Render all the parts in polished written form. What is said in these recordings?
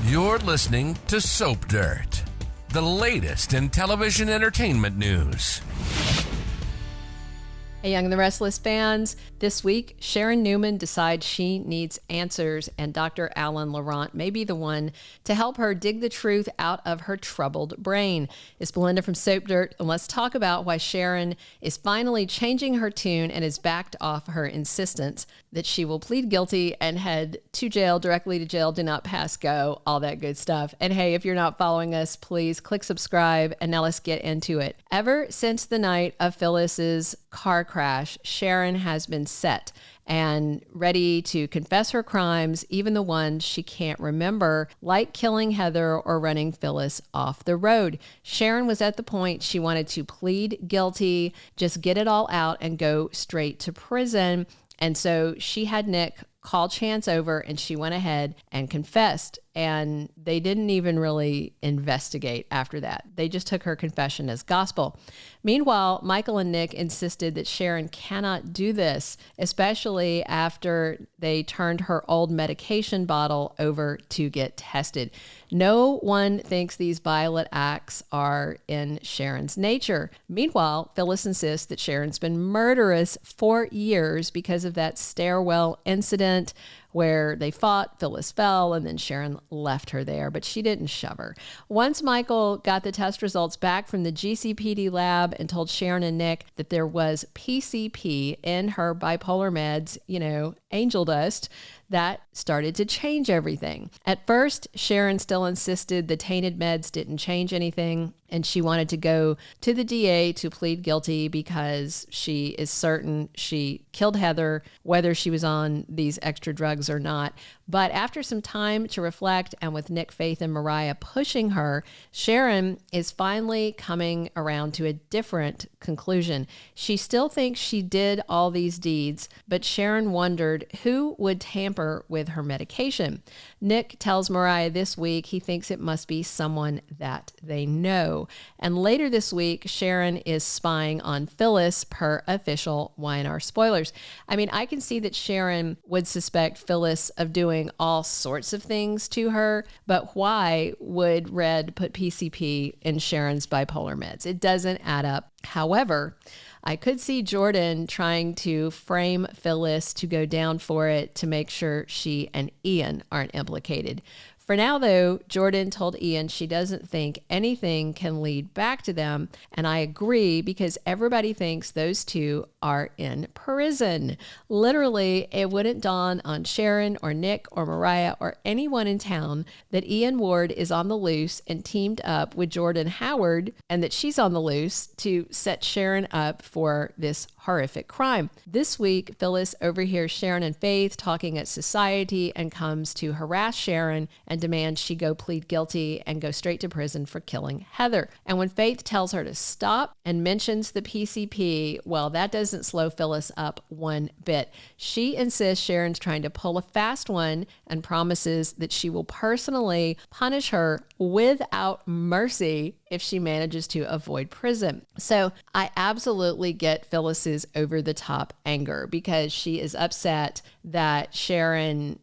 You're listening to Soap Dirt, the latest in television entertainment news. Hey, Young and the Restless fans. This week, Sharon Newman decides she needs answers, and Dr. Alan Laurent may be the one to help her dig the truth out of her troubled brain. It's Belinda from Soap Dirt, and let's talk about why Sharon is finally changing her tune and has backed off her insistence that she will plead guilty and head to jail, directly to jail, do not pass go, all that good stuff. And hey, if you're not following us, please click subscribe, and now let's get into it. Ever since the night of Phyllis's car crash, Sharon has been set and ready to confess her crimes, even the ones she can't remember, like killing Heather or running Phyllis off the road. Sharon was at the point she wanted to plead guilty, just get it all out and go straight to prison. And so she had Nick call Chance over, and she went ahead and confessed. And they didn't even really investigate after that. They just took her confession as gospel. Meanwhile, Michael and Nick insisted that Sharon cannot do this, especially after they turned her old medication bottle over to get tested. No one thinks these violent acts are in Sharon's nature. Meanwhile, Phyllis insists that Sharon's been murderous for years because of that stairwell incident where they fought, Phyllis fell, and then Sharon left her there, but she didn't shove her. Once Michael got the test results back from the GCPD lab and told Sharon and Nick that there was PCP in her bipolar meds, angel dust, that started to change everything. At first, Sharon still insisted the Tainted meds didn't change anything, and she wanted to go to the DA to plead guilty because she is certain she killed Heather, whether she was on these extra drugs or not. But after some time to reflect, and with Nick, Faith, and Mariah pushing her, Sharon is finally coming around to a different conclusion. She still thinks she did all these deeds, but Sharon wondered who would tamper with her medication. Nick tells Mariah this week he thinks it must be someone that they know. And later this week, Sharon is spying on Phyllis per official Y&R spoilers. I mean, I can see that Sharon would suspect Phyllis of doing all sorts of things to her, but why would Red put PCP in Sharon's bipolar meds? It doesn't add up. However, I could see Jordan trying to frame Phyllis to go down for it to make sure she and Ian aren't implicated. For now, though, Jordan told Ian she doesn't think anything can lead back to them, and I agree because everybody thinks those two are in prison. Literally, it wouldn't dawn on Sharon or Nick or Mariah or anyone in town that Ian Ward is on the loose and teamed up with Jordan Howard, and that she's on the loose to set Sharon up for this horrific crime. This week, Phyllis overhears Sharon and Faith talking at society and comes to harass Sharon and demands she go plead guilty and go straight to prison for killing Heather. And when Faith tells her to stop and mentions the PCP, well, that doesn't slow Phyllis up one bit. She insists Sharon's trying to pull a fast one and promises that she will personally punish her without mercy if she manages to avoid prison. So I absolutely get Phyllis's over-the-top anger because she is upset that Sharon,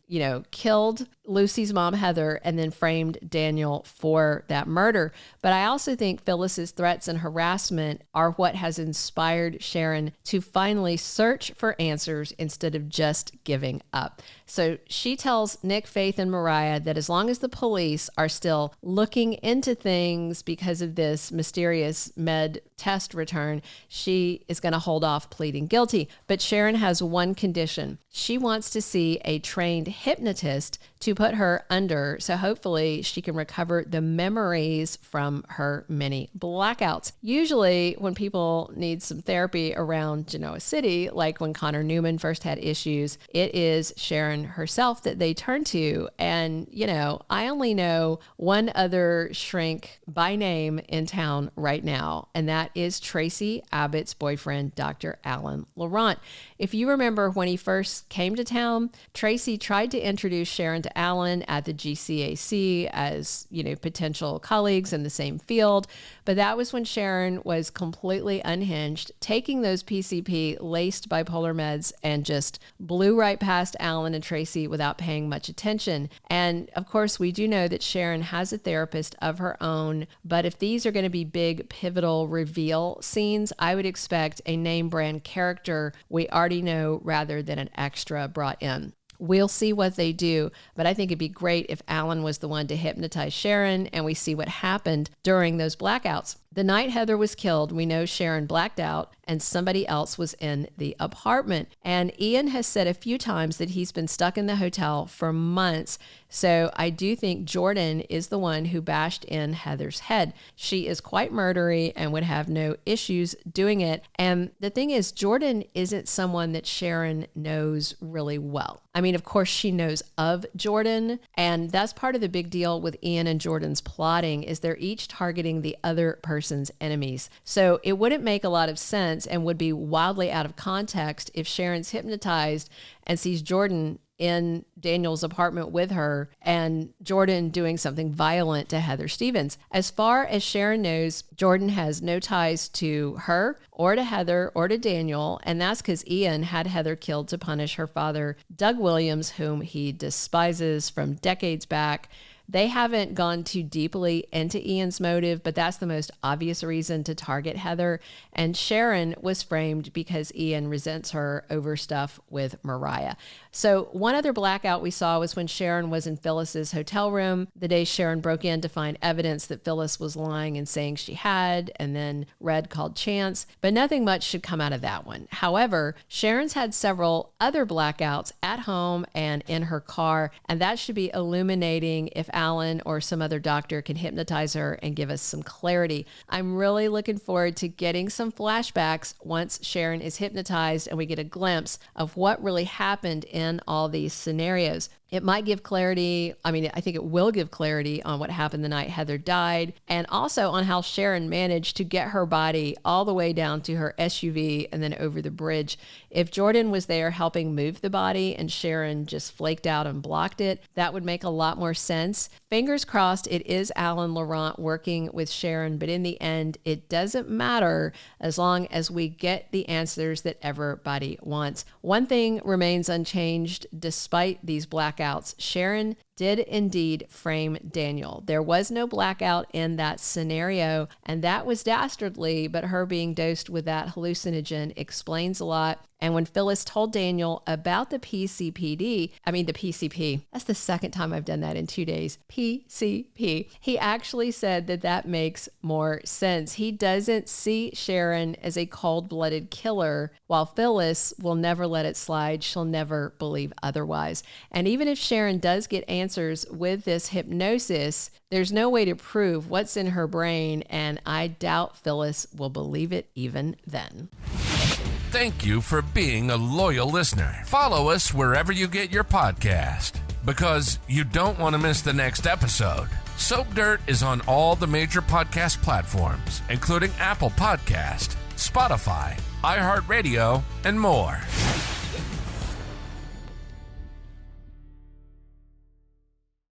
killed Lucy's mom, Heather, and then framed Daniel for that murder. But I also think Phyllis's threats and harassment are what has inspired Sharon to finally search for answers instead of just giving up. So she tells Nick, Faith, and Mariah that as long as the police are still looking into things because of this mysterious med test return, she is going to hold off pleading guilty. But Sharon has one condition. She wants to see a trained hypnotist to put her under, so hopefully she can recover the memories from her many blackouts. Usually when people need some therapy around Genoa City, like when Connor Newman first had issues, it is Sharon herself that they turn to. And, I only know one other shrink by name in town right now, and that is Tracy Abbott's boyfriend, Dr. Alan Laurent. If you remember when he first came to town, Tracy tried to introduce Sharon to Alan at the GCAC as, potential colleagues in the same field. But that was when Sharon was completely unhinged, taking those PCP-laced bipolar meds and just blew right past Alan and Tracy without paying much attention. And of course, we do know that Sharon has a therapist of her own, but if these are going to be big, pivotal reveal scenes, I would expect a name brand character we already know rather than an extra brought in. We'll see what they do, but I think it'd be great if Alan was the one to hypnotize Sharon and we see what happened during those blackouts. The night Heather was killed, we know Sharon blacked out and somebody else was in the apartment. And Ian has said a few times that he's been stuck in the hotel for months. So I do think Jordan is the one who bashed in Heather's head. She is quite murdery and would have no issues doing it. And the thing is, Jordan isn't someone that Sharon knows really well. I mean, of course, she knows of Jordan, and that's part of the big deal with Ian and Jordan's plotting is they're each targeting the other person's enemies. So it wouldn't make a lot of sense and would be wildly out of context if Sharon's hypnotized and sees Jordan in Daniel's apartment with her and Jordan doing something violent to Heather Stevens. As far as Sharon knows, Jordan has no ties to her or to Heather or to Daniel, and that's because Ian had Heather killed to punish her father, Doug Williams, whom he despises from decades back. They haven't gone too deeply into Ian's motive, but that's the most obvious reason to target Heather. And Sharon was framed because Ian resents her over stuff with Mariah. So one other blackout we saw was when Sharon was in Phyllis's hotel room the day Sharon broke in to find evidence that Phyllis was lying and saying she had, and then Red called Chance, but nothing much should come out of that one. However, Sharon's had several other blackouts at home and in her car, and that should be illuminating if Alan or some other doctor can hypnotize her and give us some clarity. I'm really looking forward to getting some flashbacks once Sharon is hypnotized and we get a glimpse of what really happened in all these scenarios. It might give clarity. I think it will give clarity on what happened the night Heather died, and also on how Sharon managed to get her body all the way down to her SUV and then over the bridge. If Jordan was there helping move the body and Sharon just flaked out and blocked it, that would make a lot more sense. Fingers crossed it is Alan Laurent working with Sharon, but in the end, it doesn't matter as long as we get the answers that everybody wants. One thing remains unchanged despite these blackouts. Sharon did indeed frame Daniel. There was no blackout in that scenario, and that was dastardly, but her being dosed with that hallucinogen explains a lot. And when Phyllis told Daniel about the PCP, that's the second time I've done that in 2 days, PCP, he actually said that makes more sense. He doesn't see Sharon as a cold-blooded killer, while Phyllis will never let it slide. She'll never believe otherwise. And even if Sharon does get answers with this hypnosis, there's no way to prove what's in her brain, and I doubt Phyllis will believe it even then. Thank you for being a loyal listener. Follow us wherever you get your podcast, because you don't want to miss the next episode. Soap Dirt is on all the major podcast platforms, including Apple Podcast, Spotify, iHeartRadio, and more.